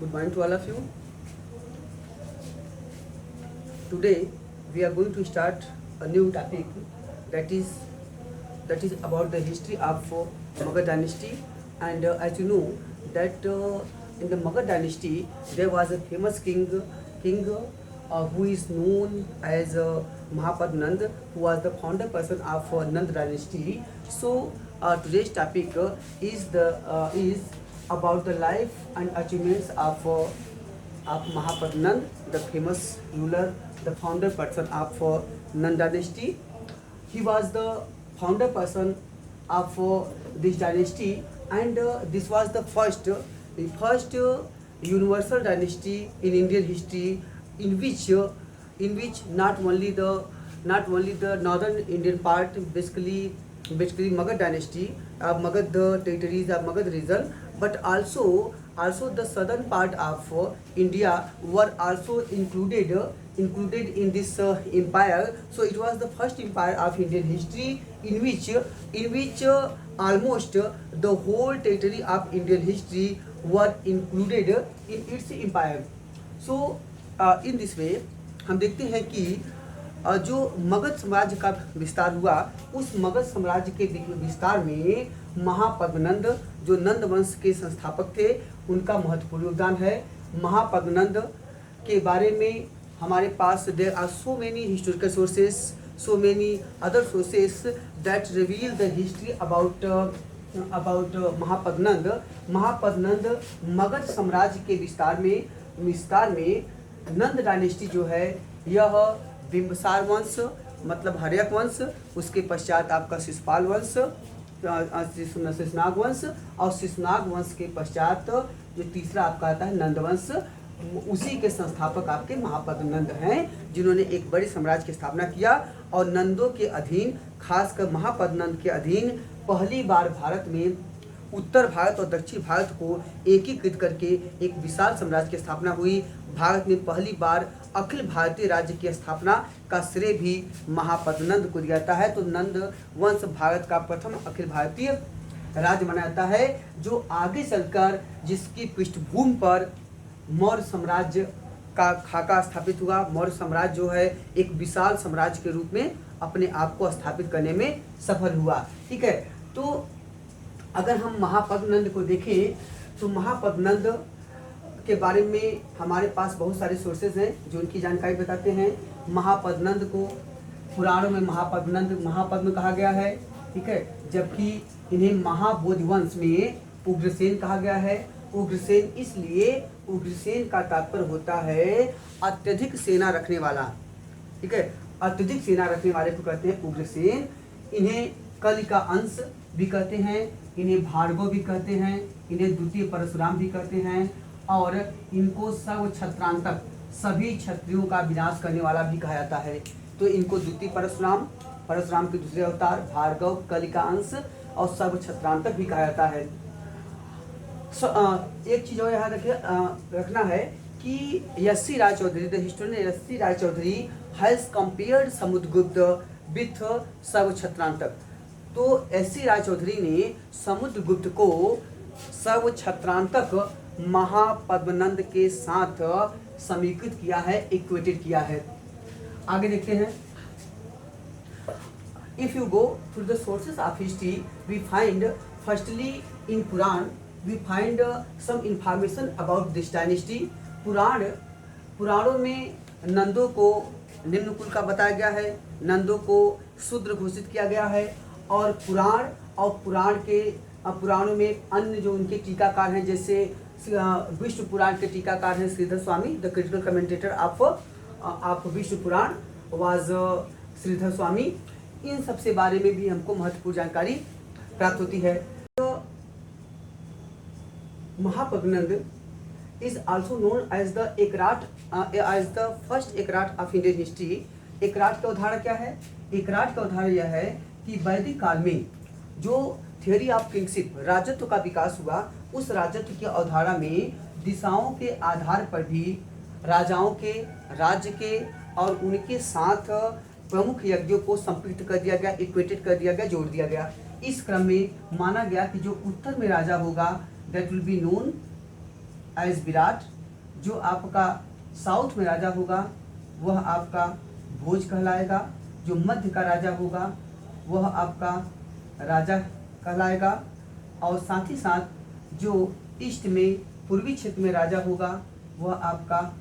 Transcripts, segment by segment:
Good morning to all of you. Today we are going to start a new topic that is about the history of Magadha dynasty. And as you know that in the Magadha dynasty there was a famous king who is known as Mahapad Nand, who was the founder person of Nand dynasty. So today's topic is about the life and achievements of Mahapad Nand, the famous ruler, the founder person of Nand dynasty. He was the founder person of this dynasty, and this was the first universal dynasty in Indian history, in which not only the northern Indian part, basically Magadha dynasty, Magadha territories of Magadha region, but also the southern part of India were also included in this empire. So it was the first empire of Indian history in which almost the whole territory of Indian history were included in its empire. So in this way हम देखते हैं कि जो मगध साम्राज्य का विस्तार हुआ, उस मगध साम्राज्य के विस्तार में महापद्मनंद जो नंद वंश के संस्थापक थे, उनका महत्वपूर्ण योगदान है। महापद्मनंद के बारे में हमारे पास there are so many historical sources, so many other sources that reveal the history about Mahapadmananda Magadha साम्राज्य के विस्तार में नंद डायनेस्टी जो है, यह बिंबसार वंश मतलब हर्यक वंश, उसके पश्चात आपका शिशुपाल वंश, शिशुनाग वंश, और शिशुनाग वंश के पश्चात जो तीसरा आपका आता है नंद वंश, उसी के संस्थापक आपके महापद्मनंद हैं, जिन्होंने एक बड़े साम्राज्य की स्थापना किया। और नंदों के अधीन, खासकर महापद्मनंद के अधीन पहली बार भारत में उत्तर भारत और दक्षिण भारत को एकीकृत करके एक विशाल साम्राज्य की स्थापना हुई। भारत में पहली बार अखिल भारतीय राज्य की स्थापना का श्रेय भी महापद्मनंद को दिया जाता है। तो नंद वंश भारत का प्रथम अखिल भारतीय राज्य माना जाता है, जो आगे चलकर जिसकी पृष्ठभूमि पर मौर्य साम्राज्य का खाका स्थापित हुआ। मौर्य साम्राज्य जो है एक विशाल साम्राज्य के रूप में अपने आप को स्थापित करने में सफल हुआ। ठीक है, तो अगर हम महापद्मनंद को देखें तो महापद्मनंद के बारे में हमारे पास बहुत सारे सोर्सेज हैं जो उनकी जानकारी बताते हैं। महापद्मनंद को पुराणों में महापद्म कहा गया है, ठीक है, जबकि इन्हें महाबोधि वंश में उग्रसेन कहा गया है। उग्रसेन इसलिए, उग्रसेन का तात्पर्य होता है अत्यधिक सेना रखने वाला, ठीक है, अत्यधिक सेना रखने वाले को कहते हैं उग्रसेन। इन्हें कलि का अंश भी कहते हैं, इन्हें भार्गव भी कहते हैं, इन्हें द्वितीय परशुराम भी कहते हैं, और इनको सर्व छत्रांतक, सभी क्षत्रियों का विनाश करने वाला भी कहा जाता है। तो इनको द्वितीय परशुराम के दूसरे अवतार, भार्गव, कलि का अंश और सर्व छत्रांतक भी कहा जाता है। एक चीज और यहाँ रखना है कि S C Ray Chaudhuri, the historian S C Ray Chaudhuri has compared Samudragupta with सर्व छत्रांतक। तो एस.सी. राय चौधरी ने समुद्रगुप्त को सर्व छत्रांतक महापद्मनंद के साथ समीकृत किया है, इक्वेटेड किया है। आगे देखते हैं। If you go through the sources of history, we find firstly in Puran we find some information about this dynasty. पुराणों में नंदों को निम्न कुल का बताया गया है, नंदों को शूद्र घोषित किया गया है। और पुराणों में अन्य जो उनके टीकाकार हैं, जैसे विष्णु पुराण के टीकाकार हैं Shridhar Swami, the critical commentator of Vishnu Purana was Shridhar Swami. इन सब से बारे में भी हमको महत्वपूर्ण जानकारी प्राप्त होती है। तो Mahapadmananda is also known as the Ekarat, as the first Ekarat of Indian history. एकराट का उदाहरण क्या है? एकराट का उदाहरण यह है कि वैदिक काल में जो थियोरी ऑफ किंगशिप, राजत्व का विकास हुआ, उस राजत्व की अवधारणा में दिशाओं के आधार पर भी राजाओं के राज्य के और उनके साथ प्रमुख यज्ञों को संपृक्त कर दिया गया, इक्वेटेड कर दिया गया, जोड़ दिया गया। इस क्रम में माना गया कि जो उत्तर में राजा होगा that will be known as Virat. जो आपका साउथ में राजा होगा वह आपका भोज कहलाएगा। जो मध्य का राजा होगा वह आपका राजा कहलाएगा। और साथ ही साथ जो ईस्ट में पूर्वी क्षेत्र में राजा होगा वह आपका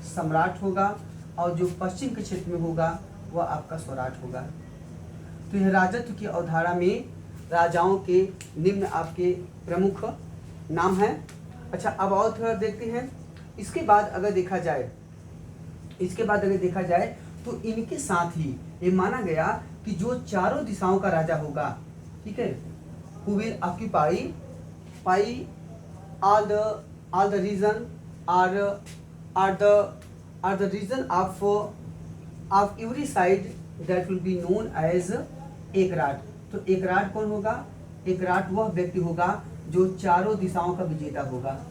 सम्राट होगा। और जो पश्चिम के क्षेत्र में होगा वह आपका स्वराट होगा। तो यह राजत्व की अवधारणा में राजाओं के निम्न आपके प्रमुख नाम हैं। अच्छा, अब और थोड़ा देखते हैं। इसके बाद अगर देखा जाए तो इनके साथ ही ये माना गया कि जो चारों दिशाओं का राजा होगा, ठीक है, who will occupy all the region are the region of every side that will be known as एकराट। तो एकराट कौन होगा? एकराट वह व्यक्ति होगा जो चारों दिशाओं का विजेता होगा।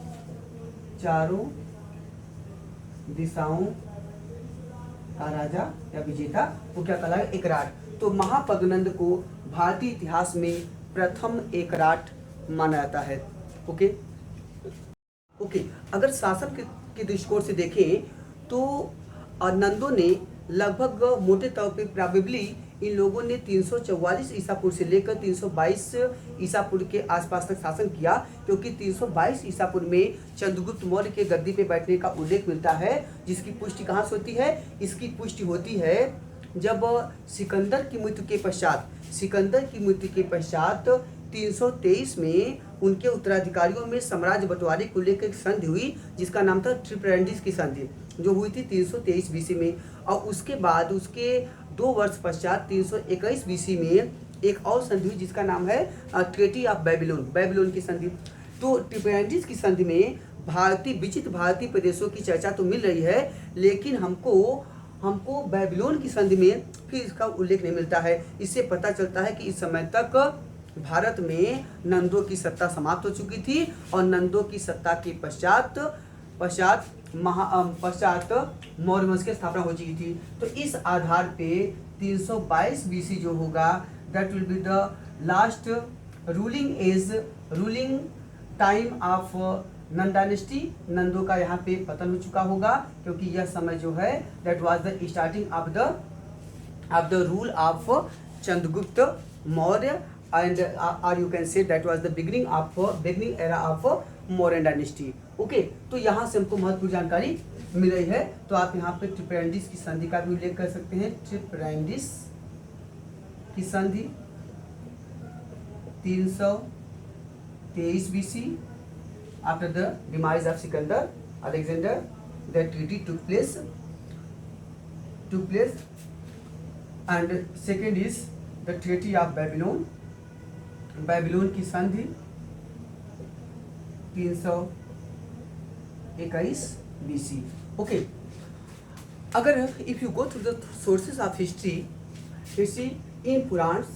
चारों दिशाओं का राजा या विजेता वो क्या कहलाएगा? एकराट। तो महापद्मनंद को भारतीय इतिहास में प्रथम एकराट माना जाता है। ओके, अगर शासन के दृष्टिकोण से देखें तो नंदों ने लगभग मोटे तौर पे प्रोबेबली इन लोगों ने 344 ईसा पूर्व से लेकर 322 ईसा पूर्व के आसपास तक शासन किया, क्योंकि 322 ईसा पूर्व में चंद्रगुप्त मौर्य के गद्दी पे बैठने का उल्लेख मिलता है। जिसकी पुष्टि कहाँ से होती है? इसकी पुष्टि होती है जब सिकंदर की मृत्यु के पश्चात 323 में उनके उत्तराधिकारियों में साम्राज्य बंटवारे को लेकर एक संधि हुई, जिसका नाम था ट्रिपरेंडिस की संधि, जो हुई थी 323 बीसी में। और उसके बाद उसके 2 वर्ष पश्चात 321 बीसी में एक और संधि हुई जिसका नाम है ट्रेटी ऑफ बेबीलोन की संधि। तो ट्रिपरेंडिस की संधि में विचित्र भारतीय प्रदेशों की चर्चा तो मिल रही है, लेकिन हमको बेबीलोन की संधि में फिर इसका उल्लेख नहीं मिलता है। इससे पता चलता है कि इस समय तक भारत में नंदों की सत्ता समाप्त हो चुकी थी और नंदों की सत्ता के पश्चात मौर्य वंश की स्थापना हो चुकी थी। तो इस आधार पे 322 बीसी जो होगा that will be the last ruling time of Nand dynasty. नंदों का यहाँ पे पतन हो चुका होगा, क्योंकि यह समय जो है that was the starting of the rule of Chandragupta Maurya and or you can say that was the beginning era of Mauryan dynasty। Okay, तो यहाँ से हमको महत्वपूर्ण जानकारी मिल रही है। तो आप यहाँ पे ट्रिपरेंडिस की संधि का भी उल्लेख कर सकते हैं। ट्रिपरेंडिस की संधि 323 BC after the demise of सिकंदर Alexander the treaty took place and second is the treaty of Babylon की संधि 321 बीसी। ओके, अगर if you go through the sources of history in Puranas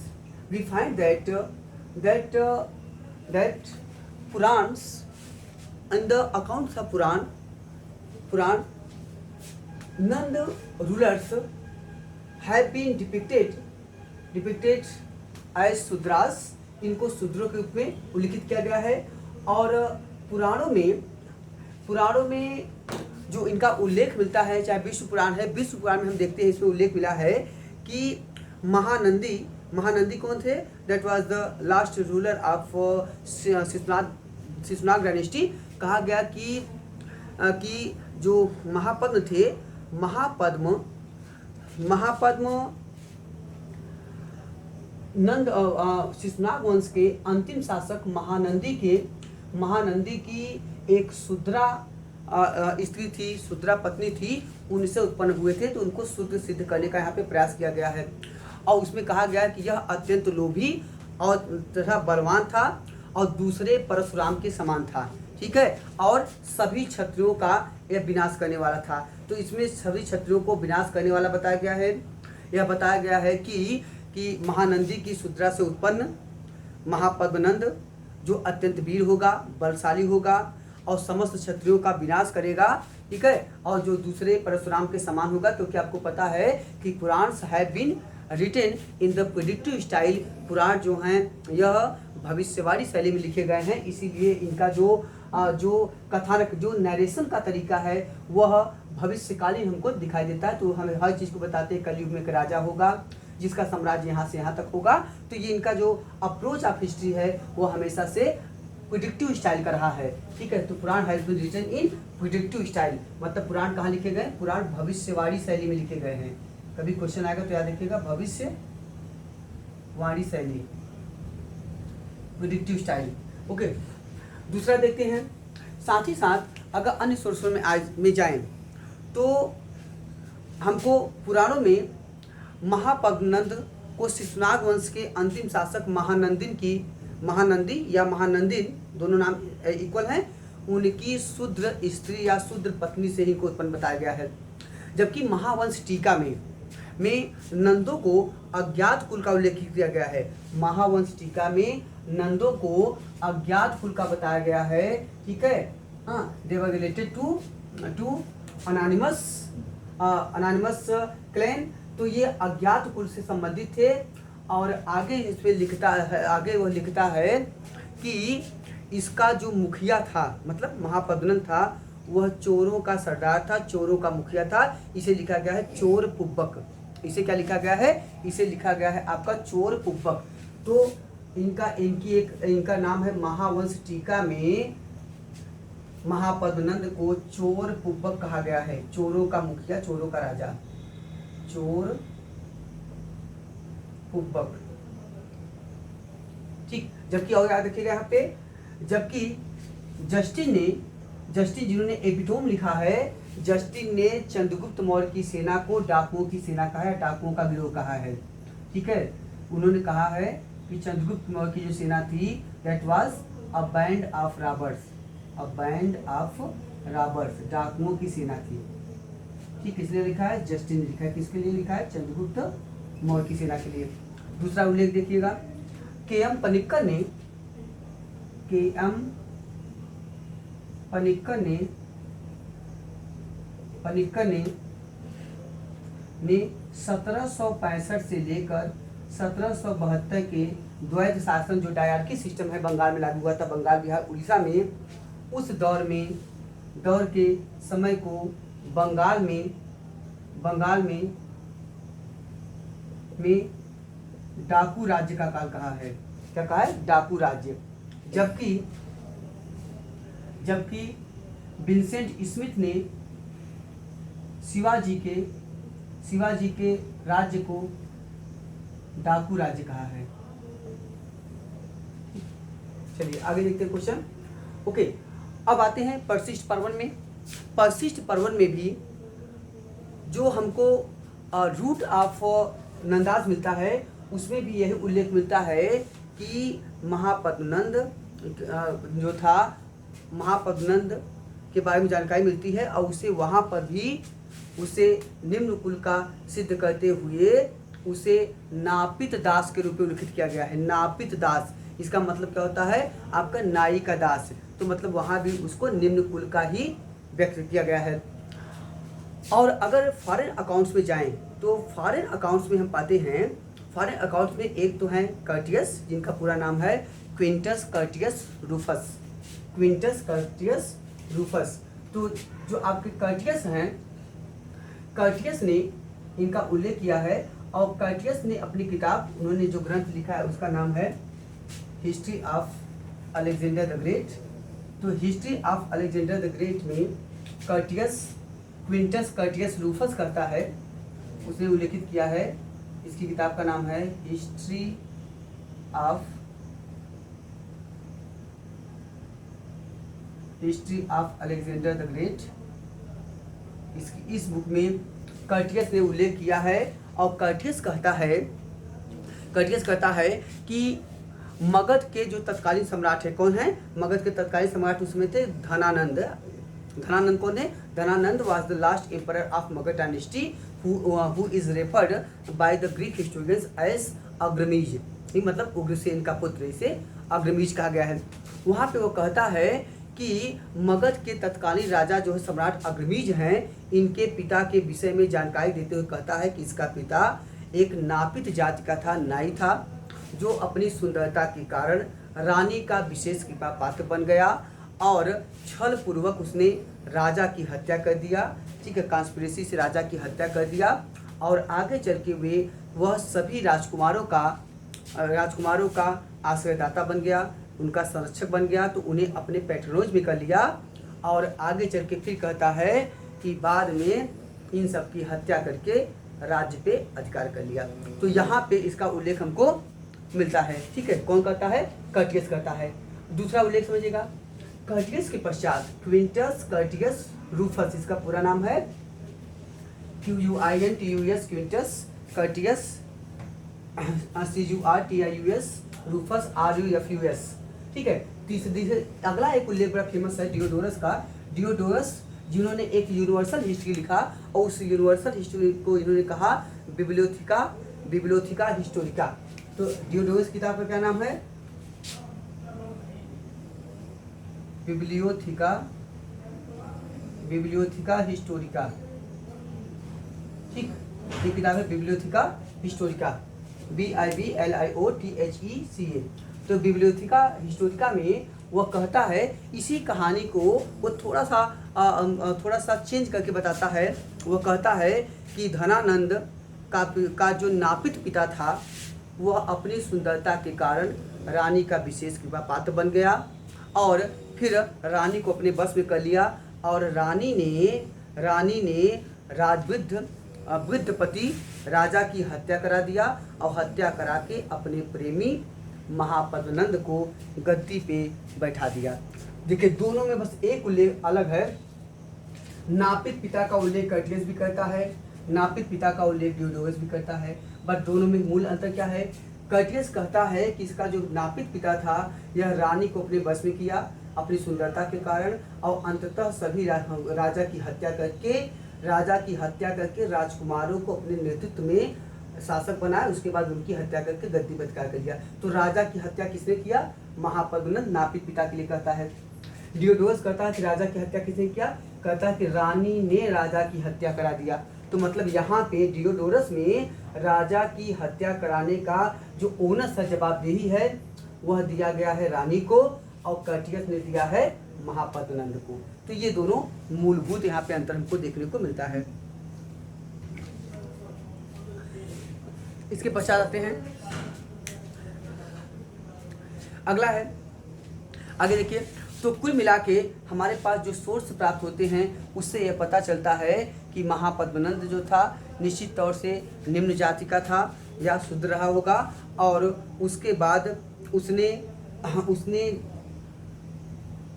we find that Puranas in the accounts of Purana Nanda rulers have been depicted as Shudras. इनको शूद्रों के रूप में उल्लेखित किया गया है। और पुराणों में जो इनका उल्लेख मिलता है, चाहे विष्णु पुराण है, विष्णु पुराण में हम देखते हैं इसमें उल्लेख मिला है कि महानंदी कौन थे? That was the last ruler of Shishunaga dynasty. कहा गया कि जो महापद्म थे, महापद्म नंद शिशुनाग वंश के अंतिम शासक महानंदी की एक शूद्रा स्त्री थी, शूद्रा पत्नी थी, उनसे उत्पन्न हुए थे। तो उनको शूद्र सिद्ध करने का यहाँ पे प्रयास किया गया है। और उसमें कहा गया कि यह अत्यंत लोभी और तथा बलवान था और दूसरे परशुराम के समान था, ठीक है, और सभी क्षत्रियों का यह विनाश करने वाला था। तो इसमें सभी क्षत्रियों को विनाश करने वाला बताया गया है। यह बताया गया है कि महानंदी की शूद्रा से उत्पन्न महापद्मनंद जो अत्यंत वीर होगा, बलशाली होगा और समस्त क्षत्रियों का विनाश करेगा, ठीक है, और जो दूसरे परशुराम के समान होगा। क्योंकि आपको पता है कि Puranas have been written in the predictive style. पुराण जो हैं यह भविष्यवाणी शैली में लिखे गए हैं, इसीलिए इनका जो कथानक जो नरेशन का तरीका है वह भविष्यकालीन हमको दिखाई देता है। तो हमें हर चीज़ को बताते हैं, कलयुग में एक राजा होगा जिसका साम्राज्य यहाँ से यहाँ तक होगा। तो ये इनका जो अप्रोच ऑफ हिस्ट्री है वो हमेशा से प्रिडिक्टिव स्टाइल का रहा है। ठीक है, तो Purana has been written in predictive style, मतलब पुराण कहाँ लिखे गए? पुराण भविष्यवाणी शैली में लिखे गए हैं। कभी क्वेश्चन आएगा तो याद रखिएगा, भविष्यवाणी शैली, प्रिडिक्टिव स्टाइल। ओके, दूसरा देखते हैं। साथ ही साथ अगर अन्य सोर्सों में जाएं तो हमको पुराणों में महापद्मनंद को शिशुनाग वंश के अंतिम शासक महानंदी या महानंदिन, दोनों नाम इक्वल हैं, उनकी शूद्र स्त्री या शूद्र पत्नी से ही को उत्पन्न बताया गया है। जबकि महावंश टीका में नंदों को अज्ञात कुल का उल्लेख किया गया है। महावंश टीका में नंदों को अज्ञात कुल का बताया गया है। ठीक है, हाँ, they were related to anonymous clan, तो ये अज्ञात कुल से संबंधित थे। और आगे इस पे लिखता है, आगे वो लिखता है कि इसका जो मुखिया था, मतलब महापद्मनंद था, वह चोरों का सरदार था, चोरों का मुखिया था। इसे लिखा गया है चोर पुब्बक। इसे क्या लिखा गया है? इसे लिखा गया है आपका चोर पुब्बक। तो इनका नाम है महावंश टीका में महापद्मनंद को चोर पुब्बक कहा गया है, चोरों का मुखिया, चोरों का राजा, चोर पुब्बक। ठीक, जबकि और याद रखिएगा यहाँ पे, जबकि जस्टिन जिन्होंने एपिटोम लिखा है, जस्टिन ने चंद्रगुप्त मौर्य की सेना को डाकुओं की सेना कहा है, डाकुओं का गिरोह कहा है। ठीक है, उन्होंने कहा है कि चंद्रगुप्त मौर्य की जो सेना थी that was a band of robbers, डाकुओं की सेना थी। ठीक, किसने लिखा है? जस्टिन ने लिखा है। किसके लिए लिखा है? चंद्रगुप्त मौर्य की सेना के लिए। दूसरा उल्लेख देखिएगा, के.एम. पनिक्कर ने 1765 से लेकर 1772 के द्वैत शासन, जो डायरकी सिस्टम है, बंगाल में लागू हुआ था, बंगाल, बिहार, उड़ीसा में, उस दौर के समय को बंगाल में डाकू राज्य का काल कहा है। क्या कहा है? डाकू राज्य। जबकि विंसेंट स्मिथ ने शिवाजी के राज्य को डाकू राज्य कहा है। चलिए आगे देखते हैं क्वेश्चन। ओके, अब आते हैं परसिस्ट पर्वन में। परसिस्ट पर्वन में भी जो हमको रूट ऑफ नंदास मिलता है, उसमें भी यही उल्लेख मिलता है कि महापद्मनंद जो था, महापद्मनंद के बारे में जानकारी मिलती है, और उसे वहाँ पर भी उसे निम्न कुल का सिद्ध करते हुए उसे नापित दास के रूप में उल्लेखित किया गया है। नापित दास, इसका मतलब क्या होता है? आपका नाई का दास। तो मतलब वहाँ भी उसको निम्न कुल का ही व्यक्त किया गया है। और अगर फॉरेन अकाउंट्स में जाएं तो फॉरेन अकाउंट्स में हम पाते हैं, फॉरेन अकाउंट्स में एक तो हैं कर्टियस, जिनका पूरा नाम है क्विंटस कर्टियस रूफस। तो जो आपके कर्टियस हैं, कर्टियस ने इनका उल्लेख किया है, और कर्टियस ने अपनी किताब, उन्होंने जो ग्रंथ लिखा है उसका नाम है history of Alexander the great. तो history of Alexander the great में क्विंटस कर्टियस रूफस करता है, उसने उल्लेखित किया है। इसकी किताब का नाम है history of Alexander the great. इस बुक में कर्टियस ने उल्लेख किया है, और कर्टियस कहता है कि मगध के जो तत्कालीन सम्राट है, कौन है? मगध के तत्कालीन सम्राट उसमें थे धनानंद। धनानंद कौन है? Dhanananda was the last emperor of Magadh dynasty who is referred by the Greek historians as अग्रमीज। मतलब उग्रसेन का पुत्र, इसे अग्रमीज कहा गया है। वहाँ पे वो कहता है कि मगध के तत्कालीन राजा जो है सम्राट अग्रमीज हैं, इनके पिता के विषय में जानकारी देते हुए कहता है कि इसका पिता एक नापित जाति का था, नाई था, जो अपनी सुंदरता के कारण रानी का विशेष कृपा पात्र बन गया और छल पूर्वक उसने राजा की हत्या कर दिया। ठीक है, कॉन्स्पिरेसी से राजा की हत्या कर दिया और आगे चल के वह सभी राजकुमारों का आश्रयदाता बन गया, उनका संरक्षक बन गया, तो उन्हें अपने पैट्रोनोज में कर लिया। और आगे चल के फिर कहता है कि बाद में इन सब की हत्या करके राज्य पे अधिकार कर लिया। तो यहाँ पे इसका उल्लेख हमको मिलता है। ठीक है, कौन करता है? कर्टियस करता है। दूसरा उल्लेख समझिएगा, कर्टियस के पश्चात क्विंटस कर्टियस रूफस, इसका पूरा नाम है QUINTUS, Quintus Curtius, CURTIUS, Rufus RUFUS। ठीक है, तीसरे अगला एक उल्लेख बड़ा फेमस है डियोडोरस का। डियोडोरस जिन्होंने एक यूनिवर्सल हिस्ट्री लिखा और उस यूनिवर्सल हिस्ट्री को इन्होंने कहा बिब्लियोथिका हिस्टोरिका। तो डियोडोरस किताब का क्या नाम है? बिब्लियोथिका हिस्टोरिका। ठीक, ये किताब है बिब्लियोथिका हिस्टोरिका, BIBLIOTHECA। तो बिब्लियोथिका हिस्टोरिका में वह कहता है, इसी कहानी को वो थोड़ा सा चेंज करके बताता है। वह कहता है कि धनानंद का जो नापित पिता था, वह अपनी सुंदरता के कारण रानी का विशेष कृपा पात्र बन गया और फिर रानी को अपने बस में कर लिया और रानी ने वृद्ध पति राजा की हत्या करा दिया और हत्या करा के अपने प्रेमी महापद्मनंद को गद्दी पे बैठा दिया। देखिए, दोनों में बस एक उल्लेख अलग है। नापित पिता का उल्लेख कर्टियस भी करता है, नापित पिता का उल्लेख डियोडोरस भी करता है, बट दोनों में मूल अंतर क्या है? कर्टियस कहता है कि इसका जो नापित पिता था, यह रानी को अपने बस में किया अपनी सुंदरता के कारण और अंततः सभी राजा की हत्या करके राजकुमारों को अपने नेतृत्व में शासक बनाया, उसके बाद उनकी हत्या करके गद्दी पर अधिकार कर लिया। तो राजा की हत्या किसने किया? महापद्मनंद नापित पिता के लिए कहता है। डियोडोरस कहता है कि राजा की हत्या किसने किया? कहता है कि रानी ने राजा की हत्या करा दिया। तो मतलब यहाँ पे डियोडोरस में राजा की हत्या कराने का जो ओनस है, जवाबदेही है, वह दिया गया है रानी को और कर्टियस ने दिया है महापद्मनंद को। तो ये दोनों मूलभूत यहाँ पे अंतर हमको देखने को मिलता है। इसके पश्चात आते हैं, अगला है, आगे देखिए। तो कुल मिला के हमारे पास जो सोर्स प्राप्त होते हैं उससे यह पता चलता है कि महापद्मनंद जो था निश्चित तौर से निम्न जाति का था या शूद्र रहा होगा और उसके बाद उसने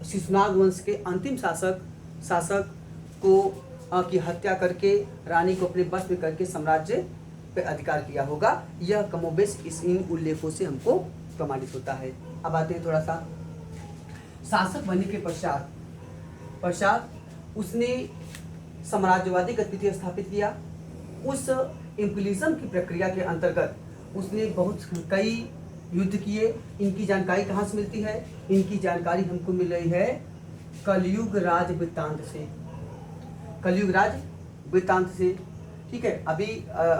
शिशुनाग वंश के अंतिम शासक को की हत्या करके रानी को अपने बस में करके साम्राज्य पे अधिकार किया होगा। यह कमोबेश इन उल्लेखों से हमको प्रमाणित होता है। अब आते हैं थोड़ा सा शासक बनने के पश्चात उसने साम्राज्यवादी गतिविधि स्थापित किया। उस इम्पीरियलिज्म की प्रक्रिया के अंतर्गत उसने कई युद्ध किए। इनकी जानकारी कहाँ से मिलती है? इनकी जानकारी हमको मिल रही है कलयुग राज वृत्तांत से। ठीक है, अभी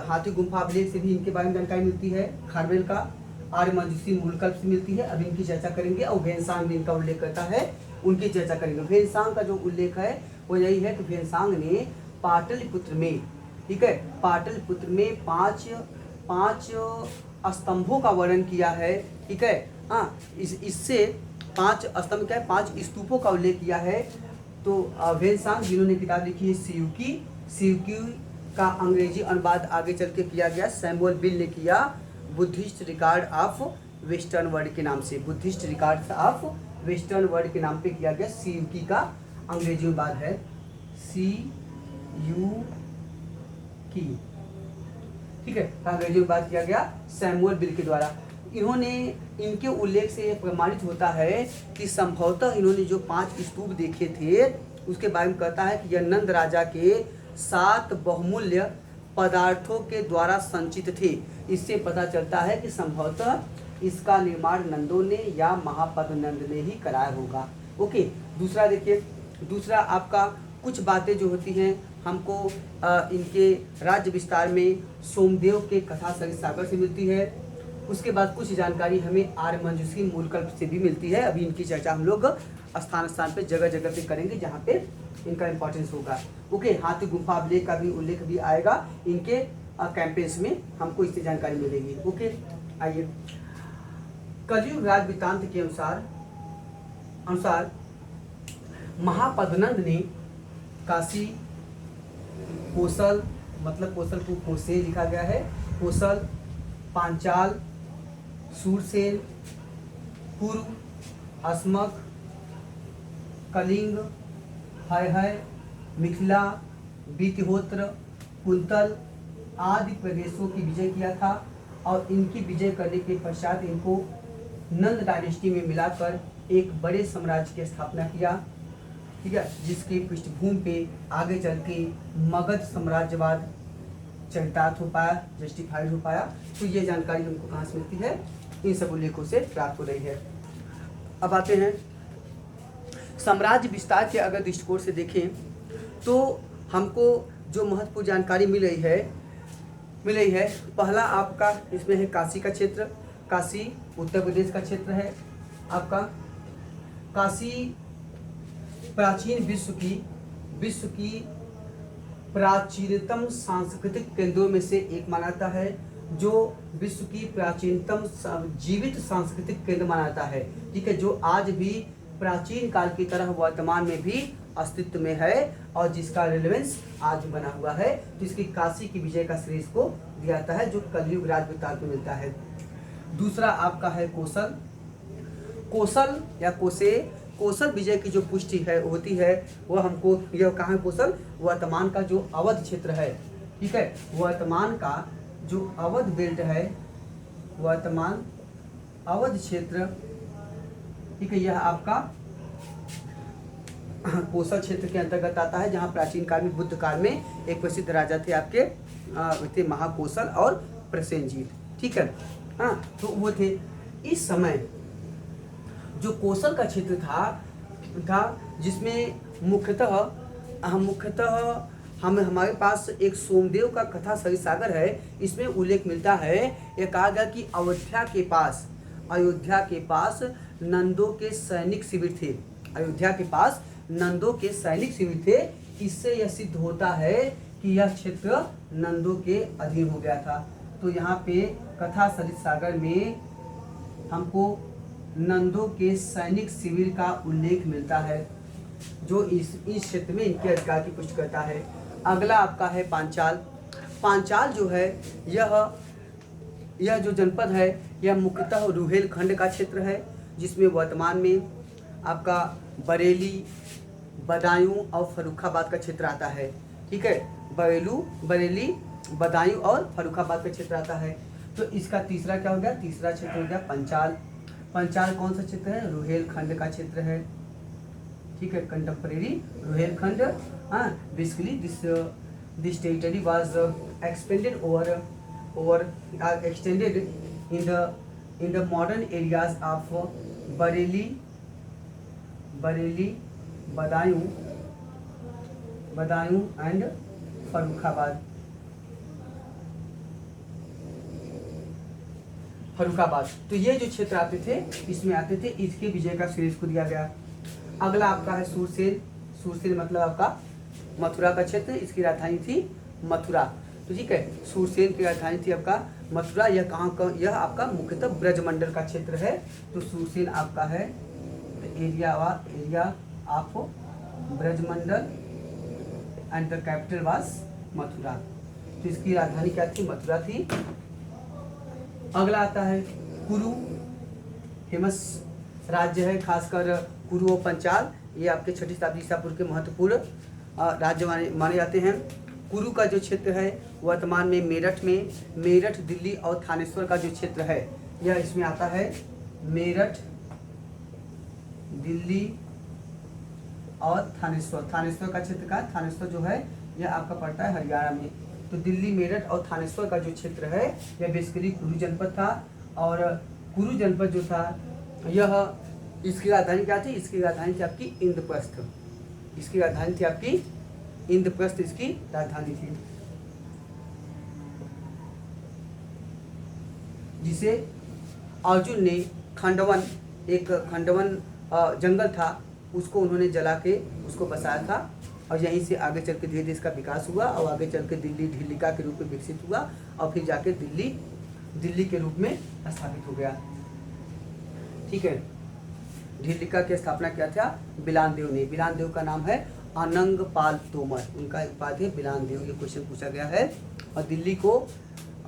हाथी गुम्फा अभिलेख से भी इनके बारे में जानकारी मिलती है, खारवेल का आर्यमंजूषी मूलकल्प से मिलती है। अभी इनकी चर्चा करेंगे और भेनसांग भी इनका उल्लेख करता है, उनकी चर्चा करेंगे। भेनसांग का जो उल्लेख है वो यही है कि भेनसांग ने पाटलिपुत्र में, ठीक है, पाटलिपुत्र में पांच स्तंभों का वर्णन किया है। ठीक है, हाँ, इससे 5 स्तंभ क्या है, 5 स्तूपों का उल्लेख किया है। तो भेनसांग जिन्होंने किताब लिखी है सियुकी का अंग्रेजी अनुवाद आगे चल के किया गया, सैमुअल बिल ने किया Buddhist record of western world के नाम से, Buddhist record of western world के नाम पे किया गया। सियुकी का अंग्रेजी अनुवाद है सियुकी, ठीक है, अंग्रेजी अनुवाद किया गया सैमुअल बिल के द्वारा। इनके उल्लेख से यह प्रमाणित होता है कि संभवतः इन्होंने जो 5 स्तूप देखे थे उसके बारे में कहता है कि यह नंद राजा के 7 बहुमूल्य पदार्थों के द्वारा संचित थे। इससे पता चलता है कि संभवतः इसका निर्माण नंदों ने या महापद्मनंद ने ही कराया होगा। ओके, दूसरा देखिए, दूसरा आपका कुछ बातें जो होती हैं हमको इनके राज्य विस्तार में सोमदेव के कथा सरित सागर से मिलती है। उसके बाद कुछ जानकारी हमें आर्यमंजूषी मूलकल्प से भी मिलती है। अभी इनकी चर्चा हम लोग स्थान स्थान पे जगह जगह पे करेंगे जहाँ पे इनका इम्पोर्टेंस होगा। ओके, हाथी गुफा अभिलेख का भी उल्लेख भी आएगा इनके कैंपेन्स में, हमको इससे जानकारी मिलेगी। ओके, आइए कलयुग राज वृत्तांत के अनुसार महापद्मनंद ने काशी, कोसल, मतलब कोसल को कोसे लिखा गया है, कोसल, पांचाल, सूरसेन, कुरु, अस्मक, कलिंग, हय, मिथिला, बीतिहोत्र, कुंतल आदि प्रदेशों की विजय किया था और इनकी विजय करने के पश्चात इनको नंद डायनेस्टी में मिलाकर एक बड़े साम्राज्य की स्थापना किया। ठीक है, जिसकी पृष्ठभूमि पे आगे चल के मगध साम्राज्यवाद चरितार्थ हो पाया, जस्टिफाइड हो पाया। तो ये जानकारी हमको कहाँ से मिलती है? इन सब उल्लेखों से प्राप्त हो रही है। अब आते हैं साम्राज्य विस्तार के अगर दृष्टिकोण से देखें तो हमको जो महत्वपूर्ण जानकारी मिल रही है, पहला आपका इसमें है काशी का क्षेत्र। काशी उत्तर प्रदेश का क्षेत्र है आपका। काशी प्राचीन विश्व की प्राचीनतम सांस्कृतिक केंद्रों में से एक माना जाता है, जो विश्व की प्राचीनतम जीवित सांस्कृतिक केंद्र माना जाता है। ठीक है, जो आज भी प्राचीन काल की तरह वर्तमान में भी अस्तित्व में है और जिसका रिलेवेंस आज भी बना हुआ है। तो इसकी काशी की विजय का श्रेय को दिया जाता है, जो कलयुग राज वृत्तांत में मिलता है। दूसरा आपका है कोसल या कोसल विजय की जो पुष्टि है होती है वह हमको, यह कहाँ है कोसल? वर्तमान का जो अवध क्षेत्र है। ठीक है, वर्तमान का जो अवध बेल्ट है, वर्तमान अवध क्षेत्र, ठीक है, यह आपका कोसल क्षेत्र के अंतर्गत आता है, जहाँ प्राचीन काल में बुद्ध काल में एक प्रसिद्ध राजा थे आपके थे महाकोसल और प्रसेनजीत। ठीक है, हाँ, तो वो थे। इस समय जो कोसल का क्षेत्र था जिसमें मुख्यतः हमारे पास एक सोमदेव का कथा सरित सागर है। इसमें उल्लेख मिलता है, यह कहा गया कि अयोध्या के पास नंदों के सैनिक शिविर थे। अयोध्या के पास नंदों के सैनिक शिविर थे। इससे यह सिद्ध होता है कि यह क्षेत्र नंदों के अधीन हो गया था। तो यहाँ पे कथा सरित सागर में हमको नंदों के सैनिक शिविर का उल्लेख मिलता है, जो इस क्षेत्र में इनके अधिकार की पुष्टि करता है। अगला आपका है पांचाल जो है यह जो जनपद है यह मुख्यतः रुहेलखंड का क्षेत्र है, जिसमें वर्तमान में आपका बरेली, बदायूं और फर्रुखाबाद का क्षेत्र आता है। ठीक है, बरेली, बदायूं और फर्रुखाबाद का क्षेत्र आता है। तो इसका तीसरा क्या हो गया? तीसरा क्षेत्र हो गया पंचाल कौन सा क्षेत्र है? रुहेलखंड का क्षेत्र है। ठीक है, कंटेम्परेरी रुहेलखंड। हाँ, basically this territory was expanded over extended in the modern areas of Bareilly, Badaun and Farrukhabad. तो ये जो क्षेत्र आते थे इसमें आते थे, इसके विजय का श्रेय को दिया गया। अगला आपका है सूरसेन मतलब आपका मथुरा का क्षेत्र। इसकी राजधानी थी मथुरा। तो ठीक है, सूरसेन की राजधानी थी आपका मथुरा। यह कहाँ का? यह आपका मुख्यतः ब्रजमंडल का क्षेत्र है। तो सूरसेन आपका है area of Brajmandal and the capital was Mathura. तो इसकी राजधानी क्या थी? मथुरा थी। अगला आता है कुरु, फेमस राज्य है, खासकर कुरु और पंचाल। ये आपके 6वीं शताब्दी ईसा पूर्व के महत्वपूर्ण राज्य माने जाते हैं। कुरु का जो क्षेत्र है वर्तमान में मेरठ, दिल्ली और थानेश्वर का जो क्षेत्र है यह इसमें आता है। मेरठ, दिल्ली और थानेश्वर का क्षेत्र का, थानेश्वर जो है यह आपका पड़ता है हरियाणा में। तो दिल्ली, मेरठ और थानेश्वर का जो क्षेत्र है यह बेसिकली कुरु जनपद था। और कुरु जनपद जो था यह, इसकी राजधानी क्या थी? इसकी राजधानी थी आपकी इंद्रप्रस्थ। इसकी राजधानी थी आपकी इंद्रप्रस्थ इसकी राजधानी थी, जिसे अर्जुन ने खंडवन, एक खंडवन जंगल था, उसको उन्होंने जला के उसको बसाया था, और यहीं से आगे चल के धीरे धीरे इसका विकास हुआ, और आगे चल के दिल्ली ढिल्लिका के रूप में विकसित हुआ, और फिर जाके दिल्ली के रूप में स्थापित हो गया। ठीक है, ढिल्लिका की स्थापना किया था बिलान देव ने। बिलान देव का नाम है अनंगपाल तोमर, उनका उपाधि है बिलान देव, ये क्वेश्चन पूछा गया है। और दिल्ली को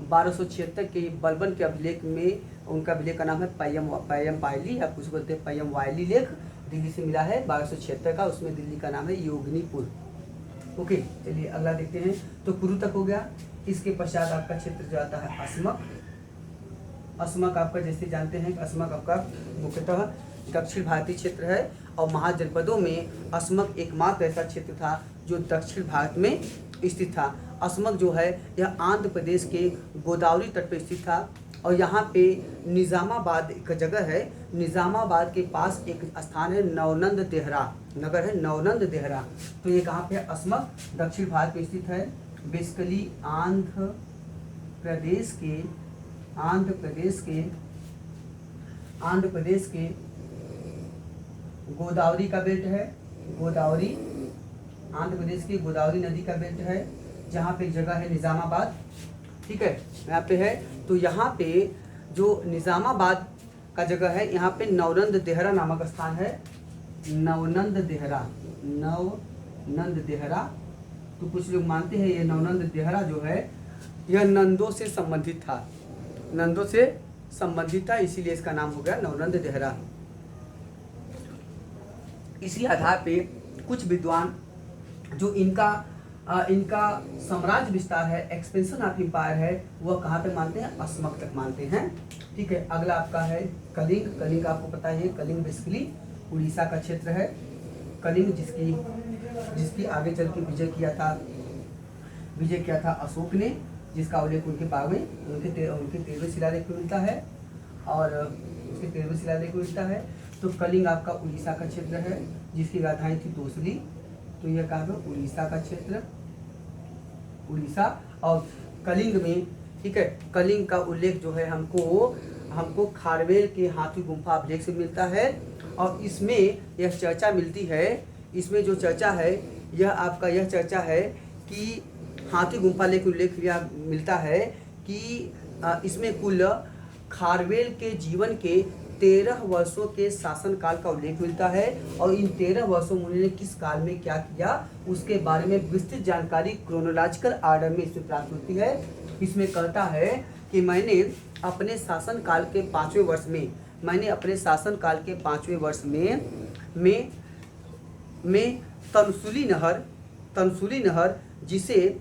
1276 के बलबन के अभिलेख में, उनका अभिलेख का नाम है पय्यम पायली, या कुछ बोलते हैं पय्यम वायली लेख, दिल्ली से मिला है 1276 का, उसमें दिल्ली का नाम है योगिनीपुर। ओके, चलिए अगला देखते हैं। तो कुरु तक हो गया। इसके पश्चात आपका क्षेत्र जो आता है अस्मक। अस्मक आपका जैसे जानते हैं, अस्मक आपका मुख्यतः दक्षिण भारतीय क्षेत्र है, और महाजनपदों में अस्मक एकमात्र ऐसा क्षेत्र था जो दक्षिण भारत में स्थित था। अस्मक जो है यह आंध्र प्रदेश के गोदावरी तट पर स्थित था, और यहाँ पे निज़ामाबाद एक जगह है, निज़ामाबाद के पास एक स्थान है नवनंद देहरा, नगर है नवनंद देहरा। तो ये कहाँ पे है? अस्मक, दक्षिण भारत में स्थित है। बेसिकली आंध्र प्रदेश के गोदावरी का बेल्ट है, गोदावरी, आंध्र प्रदेश की गोदावरी नदी का बेल्ट है, जहाँ पे एक जगह है निज़ामाबाद। ठीक है, यहाँ पे है। तो यहाँ पे जो निज़ामाबाद का जगह है, यहाँ पे नवनंद देहरा नामक स्थान है, नवनंद देहरा। तो कुछ लोग मानते हैं ये नवनंद देहरा जो है यह नंदों से संबंधित था, इसीलिए इसका नाम हो गया नवनंद देहरा। इसी आधार पे कुछ विद्वान जो इनका साम्राज्य विस्तार है, एक्सपेंशन ऑफ एम्पायर है, वह कहाँ पे मानते हैं? अस्मक तक मानते हैं। ठीक है, अगला आपका है कलिंग। कलिंग आपको पता है, कलिंग बेसिकली उड़ीसा का क्षेत्र है। कलिंग जिसकी आगे चल के विजय किया था अशोक ने, जिसका उल्लेख उनके बाग में उनके 13वें शिलालेख में मिलता है, और उसके 13वें शिलालेख में मिलता है। तो कलिंग आपका उड़ीसा का क्षेत्र है, जिसकी राजधानी थी तोसली। तो यह कहा गया उड़ीसा का क्षेत्र, उड़ीसा। और कलिंग में, ठीक है, कलिंग का उल्लेख जो है हमको खारवेल के हाथी गुम्फा अभिलेख से मिलता है, और इसमें यह चर्चा मिलती है, इसमें जो चर्चा है यह चर्चा है कि हाथी गुम्फा लेख उल्लेख मिलता है कि इसमें कुल खारवेल के जीवन के 13 वर्षों के शासनकाल का उल्लेख मिलता है, और इन 13 वर्षों में उन्होंने किस काल में क्या किया उसके बारे में विस्तृत जानकारी क्रोनोलॉजिकल ऑर्डर में इसमें प्राप्त होती है। इसमें कहता है कि मैंने अपने शासनकाल के 5वें वर्ष में तनसुली नहर जिसे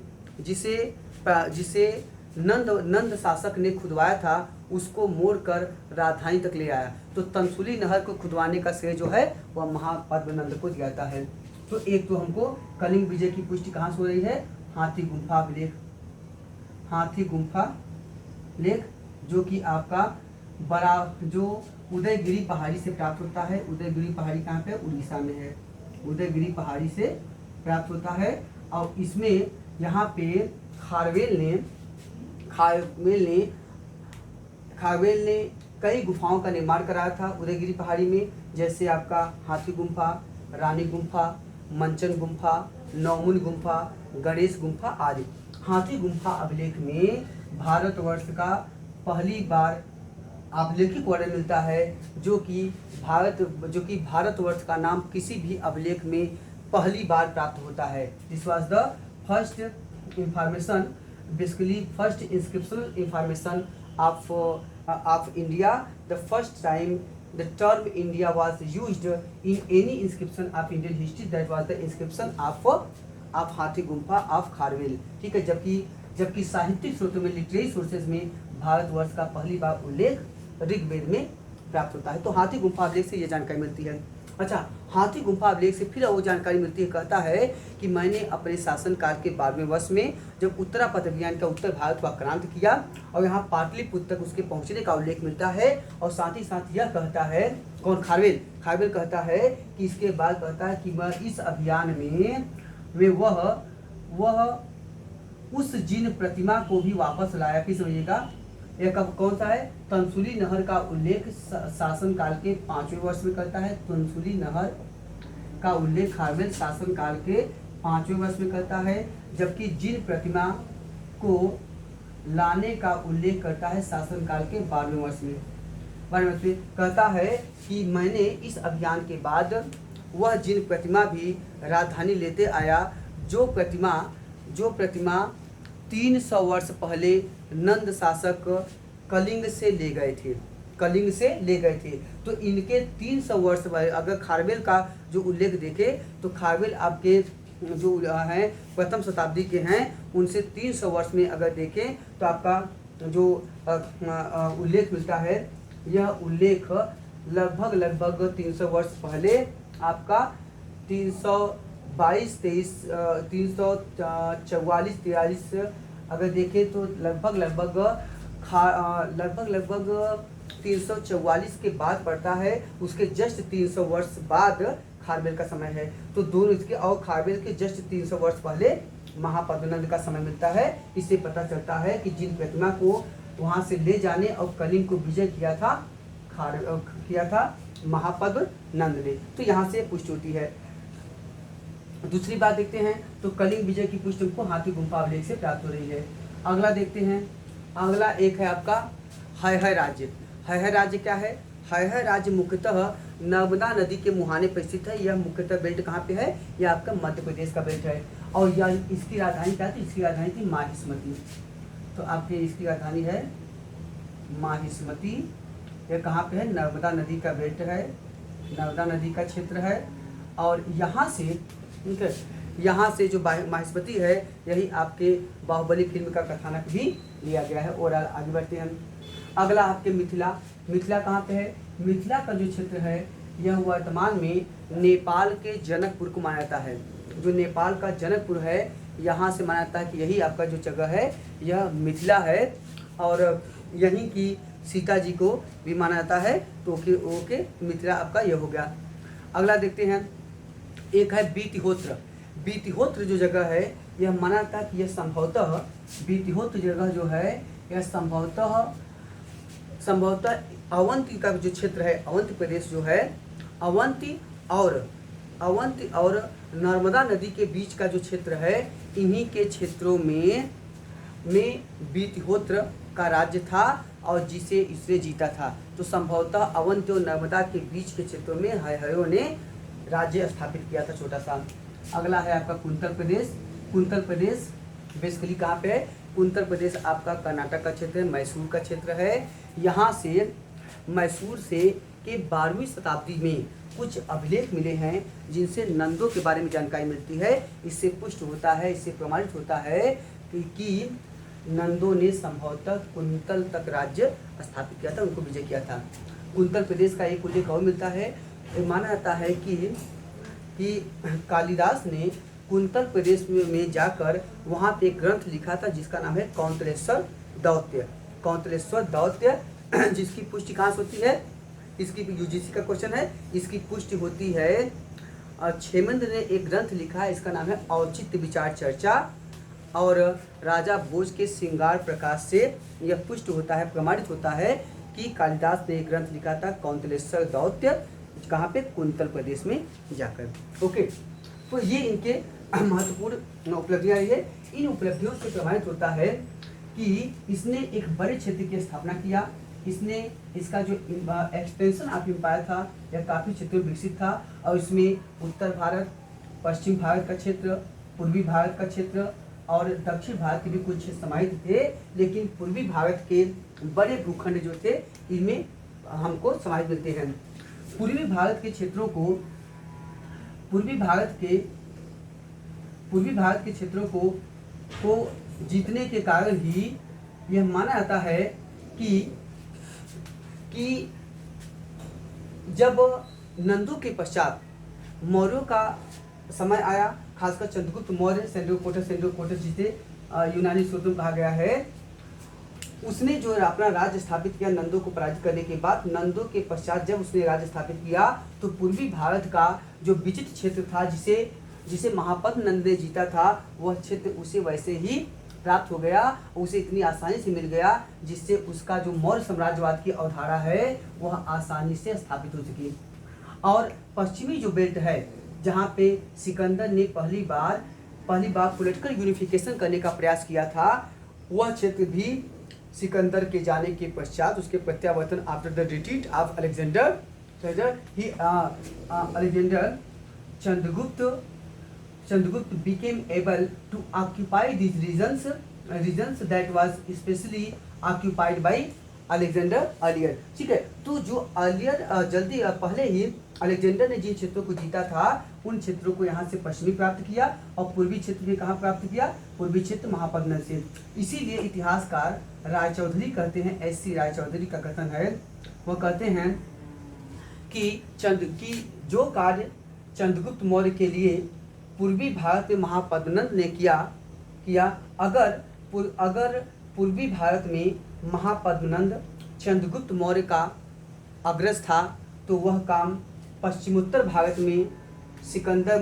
नंद शासक ने खुदवाया था, उसको मोड़कर राजधानी तक ले आया। तो तनसुली नहर को खुदवाने का श्रेय जो है वह महापद्मनंद को जाता है। तो एक तो हमको कलिंग विजय की पुष्टि कहाँ से हो रही है? हाथी गुम्फा लेख, जो कि आपका जो उदयगिरी पहाड़ी से प्राप्त होता है। उदयगिरी पहाड़ी कहाँ पे? उड़ीसा में है। उदयगिरी पहाड़ी से प्राप्त होता है, और इसमें यहाँ पे खारवेल ने कई गुफाओं का निर्माण कराया था उदयगिरी पहाड़ी में, जैसे आपका हाथी गुम्फा, रानी गुम्फा, मंचन गुम्फा, नौमुन गुम्फा, गणेश गुम्फा आदि। हाथी गुम्फा अभिलेख में भारतवर्ष का पहली बार अभिलेखिक वर्णन मिलता है, जो कि भारतवर्ष का नाम किसी भी अभिलेख में पहली बार प्राप्त होता है। This was the first information, basically first inscriptional information of India. The first time the term India was used in any inscription of Indian history, that was the inscription of हाथी गुम्फा of खारवेल। ठीक है, जबकि साहित्यिक स्रोतों में, literary sources में भारतवर्ष का पहली बार उल्लेख ऋग्वेद में प्राप्त होता है। तो हाथी गुम्फा अभिलेख से ये जानकारी मिलती है। अच्छा, हाथी गुम्फा अभिलेख से फिर वो जानकारी मिलती है, कहता है कि मैंने अपने शासनकाल के 12वें वर्ष में जब उत्तरापथ अभियान का उत्तर भारत को आक्रांत किया, और यहाँ पाटलिपुत्र तक उसके पहुँचने का उल्लेख मिलता है। और साथ ही साथ यह कहता है, कौन? खारवेल कहता है कि इसके बाद कहता है कि मैं इस अभियान में में वह उस जिन प्रतिमा को भी वापस लाया। किस समझिएगा, यह कब कौन सा है, तंसुली नहर का उल्लेख शासन काल के 5वें वर्ष में करता है। तंसुली नहर का उल्लेख खारवेल शासन काल के 5वें वर्ष में करता है, जबकि जिन प्रतिमा को लाने का उल्लेख करता है शासन काल के 12वें वर्ष में। 12वें वर्ष में कहता है कि मैंने इस अभियान के बाद वह जिन प्रतिमा भी राजधानी लेते आया, जो प्रतिमा 300 वर्ष पहले नंद शासक कलिंग से ले गए थे। तो इनके 300 वर्ष पहले अगर खारवेल का जो उल्लेख देखें तो खारवेल आपके जो हैं प्रथम शताब्दी के हैं, उनसे 300 वर्ष में अगर देखें तो आपका जो उल्लेख मिलता है, यह उल्लेख लगभग 300 वर्ष पहले आपका 344-43 अगर देखें तो लगभग 344 के बाद पड़ता है। उसके जस्ट 300 वर्ष बाद खारवेल का समय है। तो दोनों इसके और खारवेल के जस्ट 300 वर्ष पहले महापद्मनंद का समय मिलता है। इससे पता चलता है कि जिन प्रतिमा को वहां से ले जाने और कलिंग को विजय किया था महापद्मनंद ने। तो यहाँ से पुष्टि होती है। दूसरी बात देखते हैं तो कलिंग विजय की पुष्टि को हाथी गुम्फा अभिलेख से प्राप्त हो रही है। अगला देखते हैं, अगला एक है आपका है राज्य। है राज्य क्या है, है राज्य मुख्यतः नर्मदा नदी के मुहाने पर स्थित है। यह मुख्यतः बेल्ट कहाँ पे है, यह आपका मध्य प्रदेश का बेल्ट है। और यह इसकी राजधानी क्या थी, इसकी राजधानी थी माहिष्मती। तो आपके इसकी राजधानी है माहिष्मती। यह कहाँ पे है, नर्मदा नदी का बेल्ट है, नर्मदा नदी का क्षेत्र है। और यहाँ से जो माहिष्मती है, यही आपके बाहुबली फिल्म का कथानक भी लिया गया है। और आगे बढ़ते हैं। अगला आपके मिथिला कहाँ पे है। मिथिला का जो क्षेत्र है, यह वर्तमान में नेपाल के जनकपुर को माना जाता है। जो नेपाल का जनकपुर है, यहाँ से माना जाता है कि यही आपका जो जगह है, यह मिथिला है। और यहीं की सीता जी को भी माना जाता है। तो ओके मिथिला आपका यह हो गया। अगला देखते हैं, एक है बीतिहोत्र। बीतिहोत्र जो जगह है, यह माना जाता है कि यह संभवतः बीतिहोत्र जगह जो है, यह संभवतः अवंती का जो क्षेत्र है, अवंती प्रदेश जो है, अवंती और नर्मदा नदी के बीच का जो क्षेत्र है, इन्हीं के क्षेत्रों में बीतिहोत्र का राज्य था और जिसे इसने जीता था। तो संभवतः अवंती और नर्मदा के बीच के क्षेत्रों में हयों ने राज्य स्थापित किया था, छोटा सा। अगला है आपका कुंतल प्रदेश। कुंतल प्रदेश बेसिकली कहाँ पे है, कुंतल प्रदेश आपका कर्नाटक का क्षेत्र है, मैसूर का क्षेत्र है। यहाँ से मैसूर से के 12वीं शताब्दी में कुछ अभिलेख मिले हैं, जिनसे नंदों के बारे में जानकारी मिलती है। इससे पुष्ट होता है, इससे प्रमाणित होता है कि नंदों ने संभवतः कुंतल तक राज्य स्थापित किया था, उनको विजय किया था। कुंतल प्रदेश का एक उल्लेख और मिलता है। माना जाता है कि कालिदास ने कुंतल प्रदेश में जाकर वहाँ पे एक ग्रंथ लिखा था, जिसका नाम है कौंतलेश्वर दौत्य। कौंतलेश्वर दौत्य, जिसकी पुष्टि कहाँ से होती है, इसकी यूजीसी का क्वेश्चन है। इसकी पुष्टि होती है, क्षेमेंद्र ने एक ग्रंथ लिखा है, इसका नाम है औचित्य विचार चर्चा। और राजा भोज के श्रृंगार प्रकाश से यह पुष्ट होता है, प्रमाणित होता है कि कालिदास ने एक ग्रंथ लिखा था कौंतलेश्वर दौत्य, कहाँ पे, कुंतल प्रदेश में जाकर। ओके, तो ये इनके महत्वपूर्ण उपलब्धियाँ रही है। इन उपलब्धियों से प्रमाणित होता है कि इसने एक बड़े क्षेत्र की स्थापना किया। इसने इसका जो एक्सटेंशन ऑफ एम्पायर था, यह काफ़ी क्षेत्र में विकसित था। और इसमें उत्तर भारत, पश्चिम भारत का क्षेत्र, पूर्वी भारत का क्षेत्र और दक्षिण भारत के भी कुछ क्षेत्र समाहित थे। लेकिन पूर्वी भारत के बड़े भूखंड जो थे, इनमें हमको समाहित मिलते हैं। पूर्वी भारत के क्षेत्रों को पूर्वी भारत के क्षेत्रों को जीतने के कारण ही यह माना जाता है कि जब नंदों के पश्चात मौर्यों का समय आया, खासकर चंद्रगुप्त मौर्य, सेंड्रोकोटस जिसे यूनानी सूत्र में कहा गया है, उसने जो अपना राज्य स्थापित किया नंदों को पराजित करने के बाद। नंदों के पश्चात जब उसने राज्य स्थापित किया तो पूर्वी भारत का जो विचित्र क्षेत्र था, जिसे जिसे महापद नंद ने जीता था वह क्षेत्र उसे वैसे ही प्राप्त हो गया, उसे इतनी आसानी से मिल गया जिससे उसका जो मौर्य साम्राज्यवाद की अवधारणा है वह आसानी से स्थापित हो सकी। और पश्चिमी जो बेल्ट है जहाँ पे सिकंदर ने पहली बार पॉलिटिकल यूनिफिकेशन करने का प्रयास किया था, वह क्षेत्र भी सिकंदर के जाने के पश्चात, उसके प्रत्यावर्तन after the retreat of Alexander Chandragupta became able to occupy these regions that was especially occupied by Alexander earlier। ठीक है, तो जो पहले ही अलेक्जेंडर ने जिन क्षेत्रों को जीता था उन क्षेत्रों को यहाँ से पश्चिमी प्राप्त किया और पूर्वी क्षेत्र में कहाँ प्राप्त किया, पूर्वी क्षेत्र महापद नंद से। इसीलिए इतिहासकार रायचौधरी कहते हैं, SC रायचौधरी का कथन है, वह कहते हैं कि जो कार्य चंद्रगुप्त मौर्य के लिए पूर्वी भारत में महापद्मनंद ने किया अगर पूर्वी भारत में महापद्मनंद चंद्रगुप्त मौर्य का अग्रज था तो वह काम पश्चिमोत्तर भारत में सिकंदर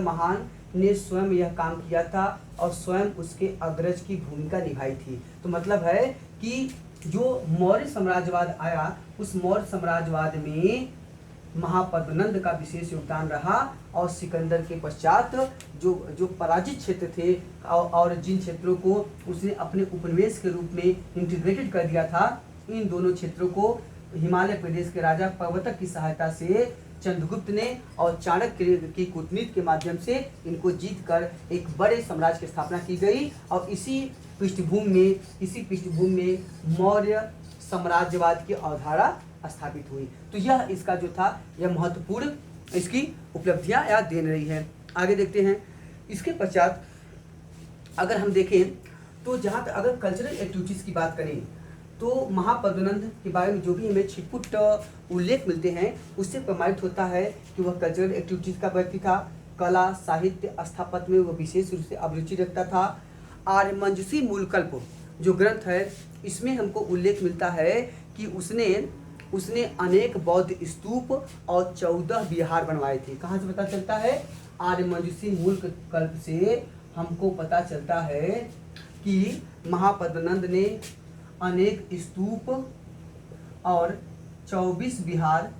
महान ने स्वयं यह काम किया था और स्वयं उसके अग्रज की भूमिका निभाई थी। तो मतलब है कि जो मौर्य साम्राज्यवाद आया उस मौर्य साम्राज्यवाद में महापद्मनंद का विशेष योगदान रहा और सिकंदर के पश्चात जो पराजित क्षेत्र थे और जिन क्षेत्रों को उसने अपने उपनिवेश के रूप में इंटीग्रेटेड कर दिया था, इन दोनों क्षेत्रों को हिमालय प्रदेश के राजा प्रवर्तक की सहायता से चंद्रगुप्त ने और चाणक्य की कूटनीति के माध्यम से इनको जीतकर एक बड़े साम्राज्य की स्थापना की गई और इसी पृष्ठभूमि में मौर्य साम्राज्यवाद की अवधारणा स्थापित हुई। तो यह इसका जो था यह महत्वपूर्ण इसकी उपलब्धियां या दे रही है। आगे देखते हैं। इसके पश्चात अगर हम देखें तो जहाँ तक अगर कल्चरल एक्टिविटीज़ की बात करें तो महापद्मनंद के बारे में जो भी हमें छिटपुट उल्लेख मिलते हैं उससे प्रमाणित होता है कि वह कल्चरल एक्टिविटीज़ का व्यक्ति था। कला, साहित्य, स्थापत्य में वह विशेष रूप से अभिरुचि रखता था। आर्यमंजसी मूलकल्प जो ग्रंथ है इसमें हमको उल्लेख मिलता है कि उसने अनेक बौद्ध स्तूप और 14 विहार बनवाए थे। कहाँ से पता चलता है? आर्यमंजसी मूलकल्प से हमको पता चलता है कि महापद्मनंद ने अनेक स्तूप और 24 विहार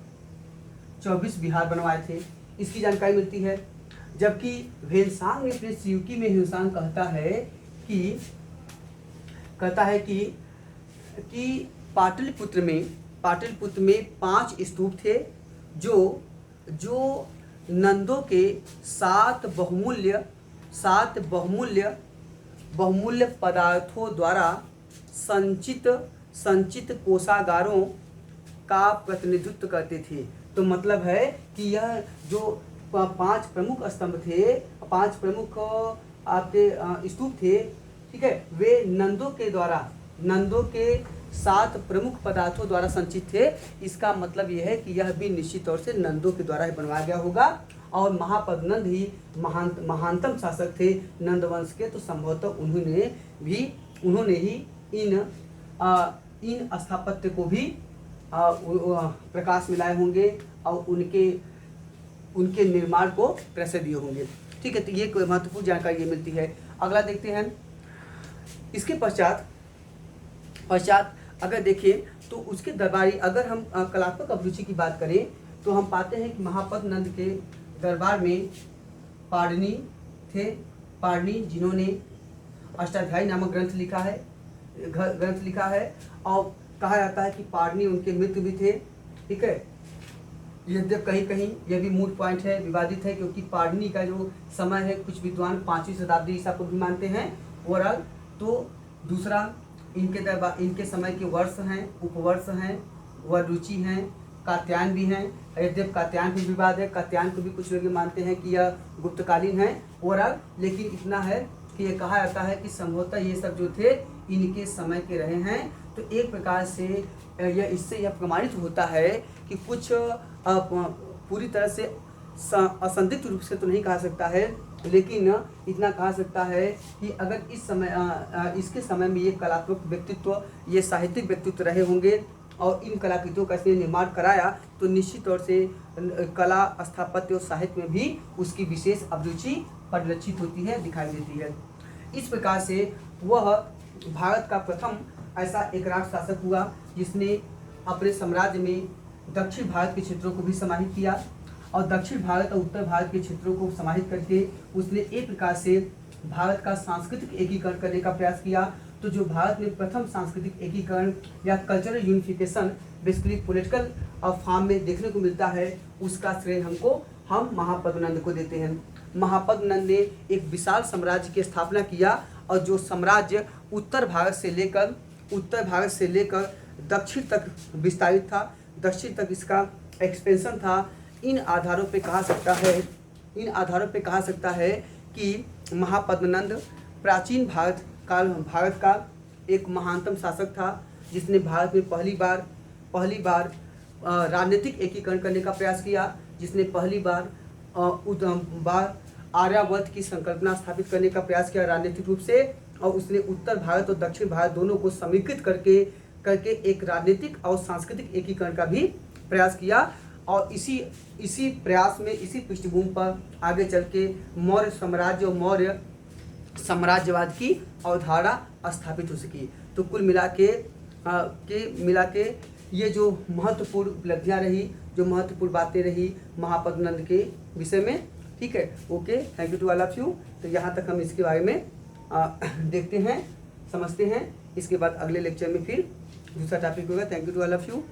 बनवाए थे, इसकी जानकारी मिलती है। जबकि वेनसांग ने अपने सियुकी में हिंसांग कहता है कि पाटलिपुत्र में 5 स्तूप थे जो नंदों के 7 बहुमूल्य पदार्थों द्वारा संचित कोषागारों का प्रतिनिधित्व करते थे। तो मतलब है कि यह जो 5 प्रमुख स्तंभ थे, 5 प्रमुख आपके स्तूप थे, ठीक है, वे नंदों के 7 प्रमुख पदार्थों द्वारा संचित थे। इसका मतलब यह है कि यह भी निश्चित तौर से नंदों के द्वारा ही बनवाया गया होगा और महापद्मनंद ही महानतम शासक थे नंद वंश के, तो संभवतः उन्होंने ही इन स्थापत्य को भी प्रकाश मिलाए होंगे और उनके निर्माण को प्रश्रय दिए होंगे। ठीक है, तो ये कोई महत्वपूर्ण जानकारी ये मिलती है। अगला देखते हैं। इसके पश्चात अगर देखें तो उसके दरबारी, अगर हम कलात्मक अभिरुचि की बात करें तो हम पाते हैं कि महापद्मनंद के दरबार में पाणिनि थे, जिन्होंने अष्टाध्यायी नामक ग्रंथ लिखा है और कहा जाता है कि पाणिनि उनके मित्र भी थे। ठीक है, यद्यप कहीं यह भी मूल पॉइंट है, विवादित है, क्योंकि पाणिनि का जो समय है कुछ विद्वान 5वीं शताब्दी ईसा पूर्व भी मानते हैं ओवरऑल। तो दूसरा इनके समय के वर्ष हैं, उपवर्ष हैं, वरुचि हैं, कात्यायन भी हैं। यद्यप कात्यायन भी विवाद है, कात्यायन को भी कुछ लोग मानते हैं कि यह गुप्तकालीन है ओवरऑल, लेकिन इतना है कि यह कहा जाता है कि संभवतः ये सब जो थे इनके समय के रहे हैं। तो एक प्रकार से इससे यह प्रमाणित होता है कि कुछ पूरी तरह से असंदिग्ध रूप से तो नहीं कहा सकता है, लेकिन इतना कहा सकता है कि अगर इसके समय में ये कलात्मक व्यक्तित्व, ये साहित्यिक व्यक्तित्व रहे होंगे और इन कलाकृतियों का इसने निर्माण कराया, तो निश्चित तौर से कला, स्थापत्य और साहित्य में भी उसकी विशेष अभिरुचि परिलक्षित होती है, दिखाई देती है। इस प्रकार से वह भारत का प्रथम ऐसा एक राष्ट्र शासक हुआ जिसने अपने साम्राज्य में दक्षिण भारत के क्षेत्रों को भी समाहित किया, और दक्षिण भारत और उत्तर भारत के क्षेत्रों को समाहित करके उसने एक प्रकार से भारत का सांस्कृतिक एकीकरण करने का प्रयास किया। तो जो भारत में प्रथम सांस्कृतिक एकीकरण या cultural unification basically political form में देखने को मिलता है, उसका श्रेय हम महापद्मनंद को देते हैं। महापद्मनंद ने एक विशाल साम्राज्य की स्थापना किया, और जो साम्राज्य उत्तर भारत से लेकर दक्षिण तक विस्तारित था, दक्षिण तक इसका एक्सपेंशन था। इन आधारों पे कहा सकता है कि महापद्मनंद प्राचीन भारत का एक महानतम शासक था, जिसने भारत में पहली बार राजनीतिक एकीकरण करने का प्रयास किया, जिसने पहली बार आर्यावर्त की संकल्पना स्थापित करने का प्रयास किया राजनीतिक रूप से, और उसने उत्तर भारत और दक्षिण भारत दोनों को समेकित करके एक राजनीतिक और सांस्कृतिक एकीकरण का भी प्रयास किया। और इसी प्रयास में, इसी पृष्ठभूमि पर आगे चल के मौर्य साम्राज्य और मौर्य साम्राज्यवाद की अवधारणा स्थापित हो सकी। तो कुल मिला के ये जो महत्वपूर्ण उपलब्धियां रही, जो महत्वपूर्ण बातें रही महापद्मनंद के विषय में, ठीक है। Okay, thank you to all of you. तो यहाँ तक हम इसके बारे में देखते हैं, समझते हैं। इसके बाद अगले लेक्चर में फिर दूसरा टॉपिक होगा। Thank you to all of you.